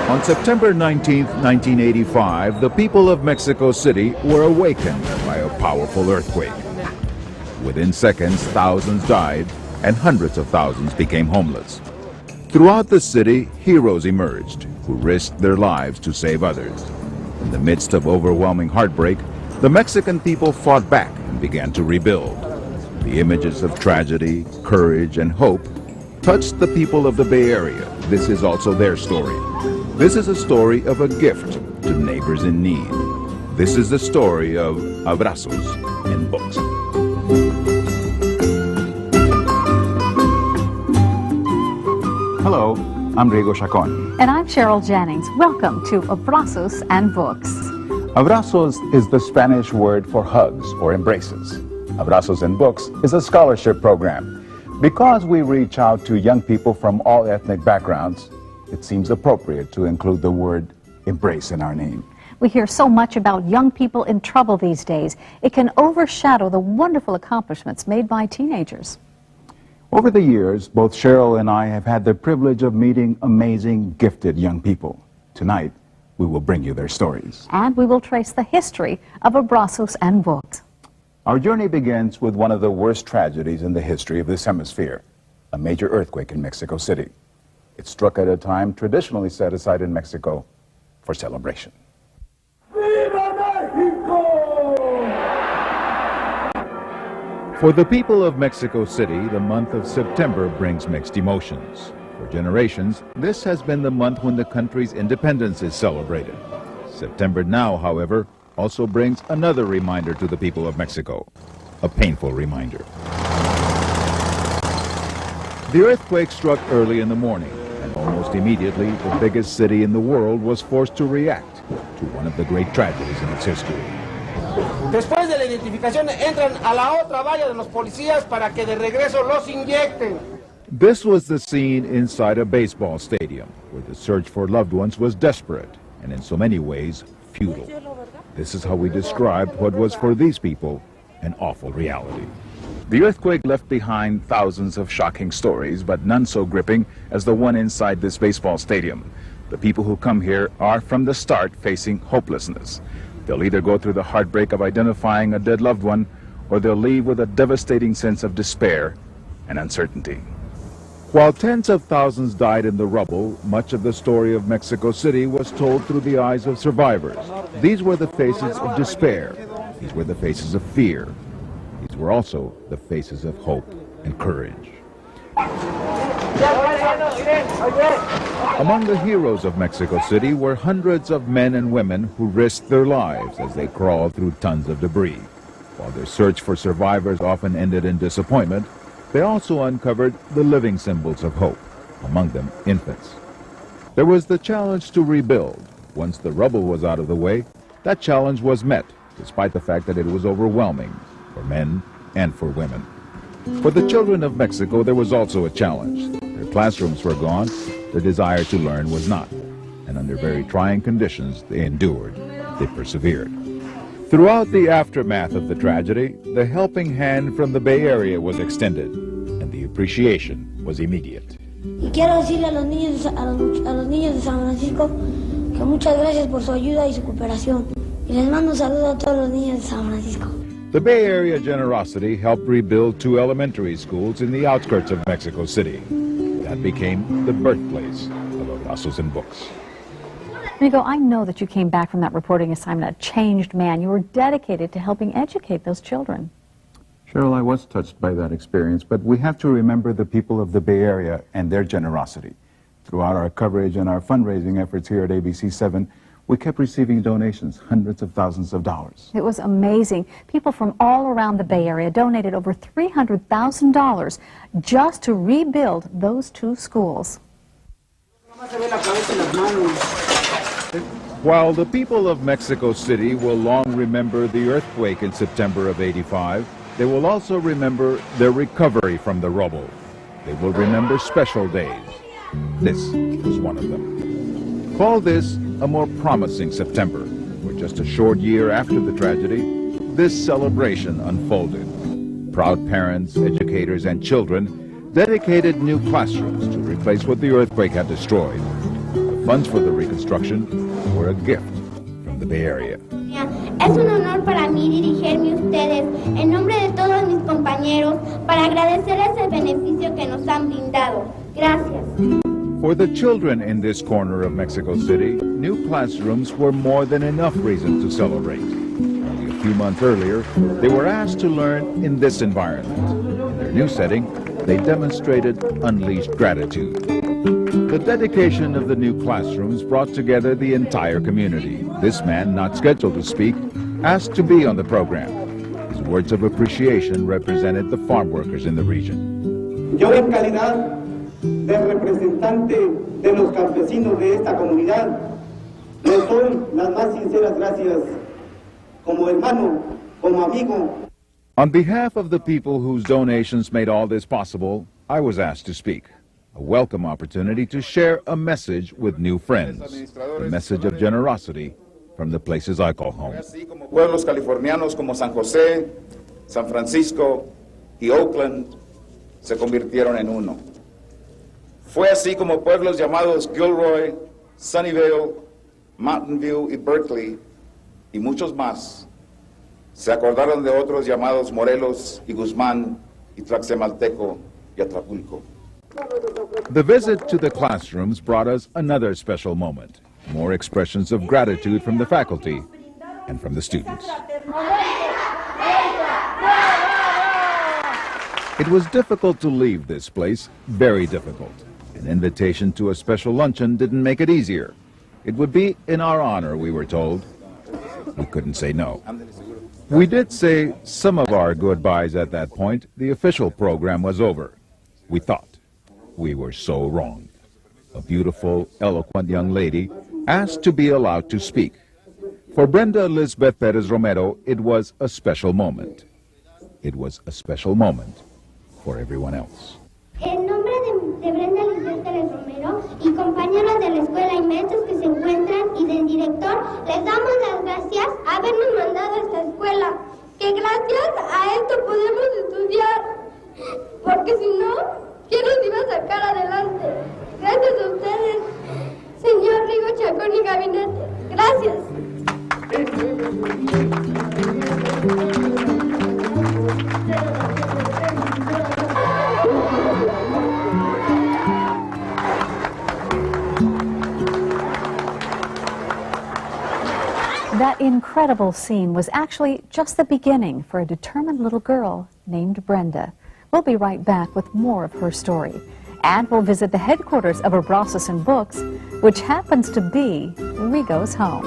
On September 19, 1985, the people of Mexico City were awakened by a powerful earthquake. Within seconds, thousands died and hundreds of thousands became homeless. Throughout the city, heroes emerged who risked their lives to save others. In the midst of overwhelming heartbreak, the Mexican people fought back and began to rebuild. The images of tragedy, courage, and hope touched the people of the Bay Area. This is also their story. This is a story of a gift to neighbors in need. This is the story of Abrazos and Books. Hello, I'm Rigo Chacon. And I'm Cheryl Jennings. Welcome to Abrazos and Books. Abrazos is the Spanish word for hugs or embraces. Abrazos and Books is a scholarship program. Because we reach out to young people from all ethnic backgrounds, it seems appropriate to include the word embrace in our name. We hear so much about young people in trouble these days. It can overshadow the wonderful accomplishments made by teenagers. Over the years, both Cheryl and I have had the privilege of meeting amazing, gifted young people. Tonight, we will bring you their stories. And we will trace the history of Abrazos and Books. Our journey begins with one of the worst tragedies in the history of this hemisphere, a major earthquake in Mexico City. It struck at a time traditionally set aside in Mexico for celebration. For the people of Mexico City, the month of September brings mixed emotions. For generations, this has been the month when the country's independence is celebrated. September now, however, also brings another reminder to the people of Mexico, a painful reminder. The earthquake struck early in the morning, and almost immediately the biggest city in the world was forced to react to one of the great tragedies in its history. Después de la identificación entran a la otra valla de los policías para que de regreso los inyecten. This was the scene inside a baseball stadium, where the search for loved ones was desperate and in so many ways futile. This is how we described what was for these people an awful reality. The earthquake left behind thousands of shocking stories, but none so gripping as the one inside this baseball stadium. The people who come here are from the start facing hopelessness. They'll either go through the heartbreak of identifying a dead loved one, or they'll leave with a devastating sense of despair and uncertainty. While tens of thousands died in the rubble, much of the story of Mexico City was told through the eyes of survivors. These were the faces of despair. These were the faces of fear. These were also the faces of hope and courage. Among the heroes of Mexico City were hundreds of men and women who risked their lives as they crawled through tons of debris. While their search for survivors often ended in disappointment, they also uncovered the living symbols of hope, among them infants. There was the challenge to rebuild. Once the rubble was out of the way, that challenge was met, despite the fact that it was overwhelming for men and for women. For the children of Mexico, there was also a challenge. Their classrooms were gone, their desire to learn was not. And under very trying conditions, they endured, they persevered. Throughout the aftermath of the tragedy, the helping hand from the Bay Area was extended, and the appreciation was immediate. Y quiero decirle a los niños de San Francisco que muchas gracias por su ayuda y su cooperación. Y les mando un saludo a todos los niños de San Francisco. The Bay Area generosity helped rebuild 2 elementary schools in the outskirts of Mexico City. That became the birthplace of Abrazos and Books. Rigo, I know that you came back from that reporting assignment a changed man. You were dedicated to helping educate those children. Cheryl, I was touched by that experience, but we have to remember the people of the Bay Area and their generosity. Throughout our coverage and our fundraising efforts here at ABC7, we kept receiving donations, hundreds of thousands of dollars. It was amazing. People from all around the Bay Area donated over $300,000 just to rebuild those 2 schools. While the people of Mexico City will long remember the earthquake in September of '85, they will also remember their recovery from the rubble. They will remember special days. This was one of them. Call this a more promising September, where just a short year after the tragedy, this celebration unfolded. Proud parents, educators, and children dedicated new classrooms to replace what the earthquake had destroyed. The Funds for the reconstruction were a gift from the Bay Area. Es un honor para mí dirigirme a ustedes en nombre de todos mis compañeros para agradecerles el beneficio que nos han brindado. Gracias. For the children in this corner of Mexico City, new classrooms were more than enough reason to celebrate. Only a few months earlier, they were asked to learn in this environment. In their new setting, they demonstrated unleashed gratitude. The dedication of the new classrooms brought together the entire community. This man, not scheduled to speak, asked to be on the program. His words of appreciation represented the farm workers in the region. Yo, en calidad de representante de los campesinos de esta comunidad, les doy las más sinceras gracias como hermano, como amigo. On behalf of the people whose donations made all this possible, I was asked to speak. A welcome opportunity to share a message with new friends, a message of generosity from the places I call home. Pueblos californianos como San José, San Francisco y Oakland se convirtieron en uno. Fue así como pueblos llamados Gilroy, Sunnyvale, Mountain View y Berkeley y muchos más se acordaron de otros llamados Morelos y Guzmán y Tlaxemalteco y Atlapulco. The visit to the classrooms brought us another special moment, more expressions of gratitude from the faculty and from the students. It was difficult to leave this place, very difficult. An invitation to a special luncheon didn't make it easier. It would be in our honor, we were told. We couldn't say no. We did say some of our goodbyes at that point. The official program was over. We thought. We were so wrong. A beautiful, eloquent young lady asked to be allowed to speak. For Brenda Elizabeth Perez Romero, it was a special moment. It was a special moment for everyone else. En nombre de Brenda Elizabeth Perez Romero y compañeros de la escuela y maestros que se encuentran y del director, les damos las gracias por habernos mandado a esta escuela, que gracias a esto podemos estudiar, porque si no, ¿quién nos iba a sacar adelante? Gracias a ustedes, señor Rigo Chacón y gabinete. Gracias. That incredible scene was actually just the beginning for a determined little girl named Brenda. We'll be right back with more of her story. And we'll visit the headquarters of Abrazos and Books, which happens to be Rigo's home.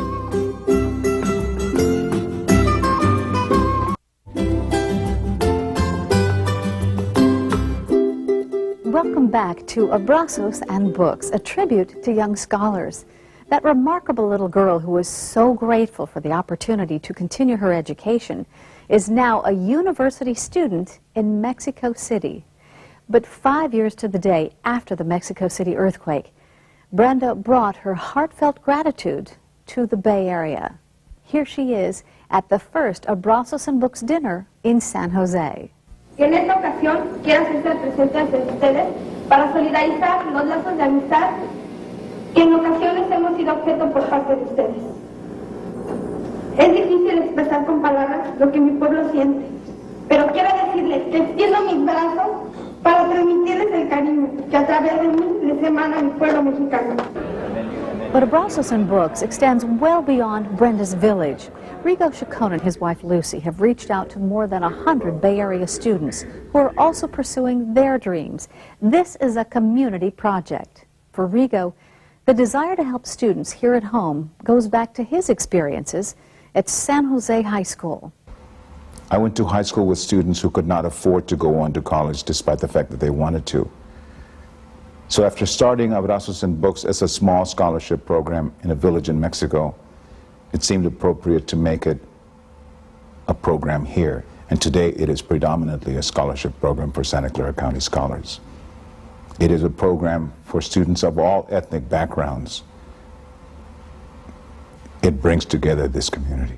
Welcome back to Abrazos and Books, a tribute to young scholars. That remarkable little girl who was so grateful for the opportunity to continue her education is now a university student in Mexico City. But 5 years to the day after the Mexico City earthquake, Brenda brought her heartfelt gratitude to the Bay Area. Here she is at the first Abrazos and Books dinner in San Jose. En esta ocasión quiero hacerse presente ante ustedes para solidarizar los lazos de amistad que en ocasiones hemos sido objeto por parte de ustedes. Es difícil expresar con palabras lo que mi pueblo siente, pero quiero decirles que extiendo mis brazos para transmitirles el cariño que a través de mí les emana mi pueblo mexicano. But Abrazos and Books extends well beyond Brenda's village. Rigo Chacon and his wife Lucy have reached out to more than 100 Bay Area students who are also pursuing their dreams. This is a community project. For Rigo, the desire to help students here at home goes back to his experiences at San Jose High School. I went to high school with students who could not afford to go on to college despite the fact that they wanted to. So after starting Abrazos and Books as a small scholarship program in a village in Mexico, it seemed appropriate to make it a program here. And today it is predominantly a scholarship program for Santa Clara County scholars. It is a program for students of all ethnic backgrounds. It brings together this community.